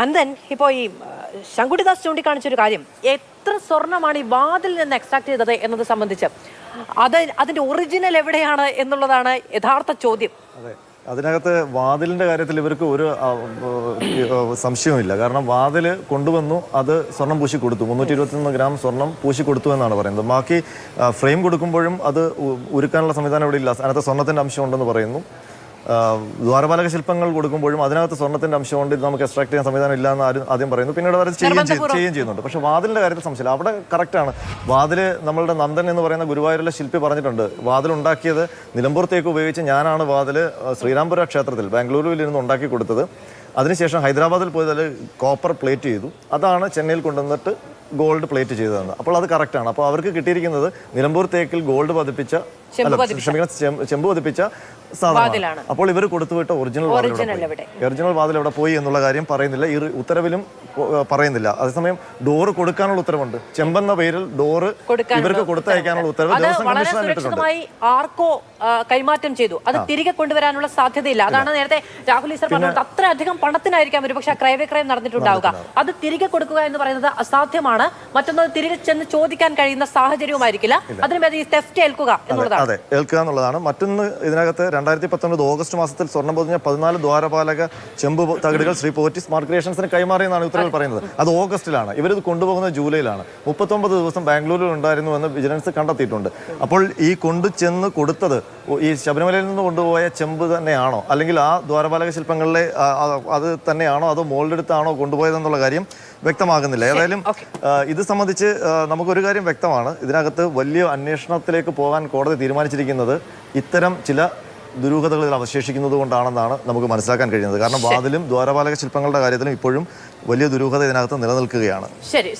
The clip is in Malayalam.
അന്തൻ ഇപ്പോൾ ഈ ശങ്കുടിദാസ് ചൂണ്ടിക്കാണിച്ചൊരു കാര്യം, എത്ര സ്വർണ്ണമാണ് ഈ വാതിൽ നിന്ന് എക്സ്ട്രാക്ട് ചെയ്തത് എന്നത് സംബന്ധിച്ച് അതിന്റെ ഒറിജിനൽ എവിടെയാണ് എന്നുള്ളതാണ് യഥാർത്ഥ ചോദ്യം. അതെ, അതിനകത്ത് വാതിലിൻ്റെ കാര്യത്തിൽ ഇവർക്ക് ഒരു സംശയവുമില്ല. കാരണം വാതിൽ കൊണ്ടുവന്നു, അത് സ്വർണം പൂശി കൊടുത്തു, 321 ഗ്രാം സ്വർണം പൂശി കൊടുത്തു എന്നാണ് പറയുന്നത്. ബാക്കി ഫ്രെയിം കൊടുക്കുമ്പോഴും അത് ഉരുക്കാനുള്ള സംവിധാനം ഇവിടെ ഇല്ല, അതിനകത്ത് സ്വർണ്ണത്തിൻ്റെ അംശം ഉണ്ടെന്ന് പറയുന്നു. ദ്വാരപാലക ശില്പങ്ങൾ കൊടുക്കുമ്പോഴും അതിനകത്ത് സ്വർണ്ണത്തിന്റെ അംശം കൊണ്ട് ഇത് നമുക്ക് എക്സ്ട്രാക്ട് ചെയ്യാൻ സംവിധാനം ഇല്ല എന്ന് ആദ്യം പറയുന്നു. പിന്നീട് അവർ ചെയ്യുകയും ചെയ്യുന്നുണ്ട്. പക്ഷെ വാതിലിന്റെ കാര്യത്തിൽ സംശയമില്ല, അവിടെ കറക്റ്റാണ്. വാതില് നമ്മളുടെ നന്ദൻ എന്ന് പറയുന്ന ഗുരുവായൂരിലെ ശില്പി പറഞ്ഞിട്ടുണ്ട്, വാതിൽ ഉണ്ടാക്കിയത് നിലമ്പൂർ തേക്ക് ഉപയോഗിച്ച് ഞാനാണ് വാതില് ശ്രീരാംപുര ക്ഷേത്രത്തിൽ ബാംഗ്ലൂരിൽ ഇരുന്ന് ഉണ്ടാക്കി കൊടുത്തത്. അതിനുശേഷം ഹൈദരാബാദിൽ പോയി അതിൽ കോപ്പർ പ്ലേറ്റ് ചെയ്തു, അതാണ് ചെന്നൈയിൽ കൊണ്ടുവന്നിട്ട് ഗോൾഡ് പ്ലേറ്റ് ചെയ്തതാണ്. അപ്പോൾ അത് കറക്റ്റാണ്. അപ്പോൾ അവർക്ക് കിട്ടിയിരിക്കുന്നത് നിലമ്പൂർ തേക്കിൽ ഗോൾഡ് പതിപ്പിച്ച ചെമ്പ് പതിപ്പിച്ച സാധനമാണ്. അപ്പോൾ ഇവർ കൊടുത്തുവിട്ട ഒറിജിനൽ വാതിൽ എവിടെ പോയി എന്നുള്ള കാര്യം പറയുന്നില്ല, ഈ ഉത്തരവിലും പറയുന്നില്ല. അതേസമയം ഡോറ് കൊടുക്കാനുള്ള ഉത്തരവുണ്ട്, ചെമ്പെന്ന പേരിൽ ഡോറ് ഇവർക്ക് കൊടുത്തയക്കാനുള്ള ഉത്തരവ് ദേവസ്വം കമ്മീഷൻ ഇട്ടിട്ടുണ്ട്. ആർക്കോ കൈമാറ്റം ചെയ്തു, അത് തിരികെ കൊണ്ടുവരാനുള്ള സാധ്യതയില്ല. അതാണ് നേരത്തെ രാഹുൽ ഈശ്വർ പറഞ്ഞത്, അത്രയധികം പണത്തിനായിരിക്കാം ഒരു പക്ഷേ ക്രയവിക്രയം നടന്നിട്ടുണ്ടാവുക. അത് തിരികെ കൊടുക്കുക എന്ന് പറയുന്നത് അസാധ്യമാണ്. മറ്റൊന്ന് തിരികെ ചെന്ന് ചോദിക്കാൻ കഴിയുന്ന സാഹചര്യവുമായിരിക്കില്ല. അതിനുമേൽ ഈ തെഫ്റ്റ് ഏൽക്കുക എന്നുള്ളതാണ്. അതെ, ഏൽക്കുക എന്നുള്ളതാണ്. മറ്റൊന്ന്, ഇതിനകത്ത് 2019 ഓഗസ്റ്റ് മാസത്തിൽ സ്വർണ്ണം പൊതിഞ്ഞ 14 ദ്വാരപാലക ചെമ്പ് തകിടുകൾ ശ്രീ പോറ്റി സ്മാർട്ട് ക്രിയേഷൻസിന് കൈമാറിയെന്നാണ് ഉത്തരവിൽ പറയുന്നത്. അത് ഓഗസ്റ്റിലാണ്, ഇവരിത് കൊണ്ടുപോകുന്നത് ജൂലൈയിലാണ്. 39 ദിവസം ബാംഗ്ലൂരിൽ ഉണ്ടായിരുന്നുവെന്ന് വിജിലൻസ് കണ്ടെത്തിയിട്ടുണ്ട്. അപ്പോൾ ഈ കൊണ്ടുചെന്ന് കൊടുത്തത് ഈ ശബരിമലയിൽ നിന്ന് കൊണ്ടുപോയ ചെമ്പ് തന്നെയാണോ, അല്ലെങ്കിൽ ആ ദ്വാരപാലക ശില്പങ്ങളിലെ അത് തന്നെയാണോ, അതോ മോൾഡെടുത്താണോ കൊണ്ടുപോയതെന്നുള്ള കാര്യം വ്യക്തമാകുന്നില്ല. ഏതായാലും ഇത് സംബന്ധിച്ച് നമുക്കൊരു കാര്യം വ്യക്തമാണ്, ഇതിനകത്ത് വലിയ അന്വേഷണത്തിലേക്ക് പോകാൻ കോടതി തീരുമാനിച്ചിരിക്കുന്നത് ഇത്തരം ചില ദുരൂഹതകൾ ഇതിൽ അവശേഷിക്കുന്നത് കൊണ്ടാണെന്നാണ് നമുക്ക് മനസ്സിലാക്കാൻ കഴിയുന്നത്. കാരണം വാതിലും ദ്വാരപാലക ശില്പങ്ങളുടെ കാര്യത്തിലും ഇപ്പോഴും വലിയ ദുരൂഹത ഇതിനകത്ത് നിലനിൽക്കുകയാണ്. ശരി.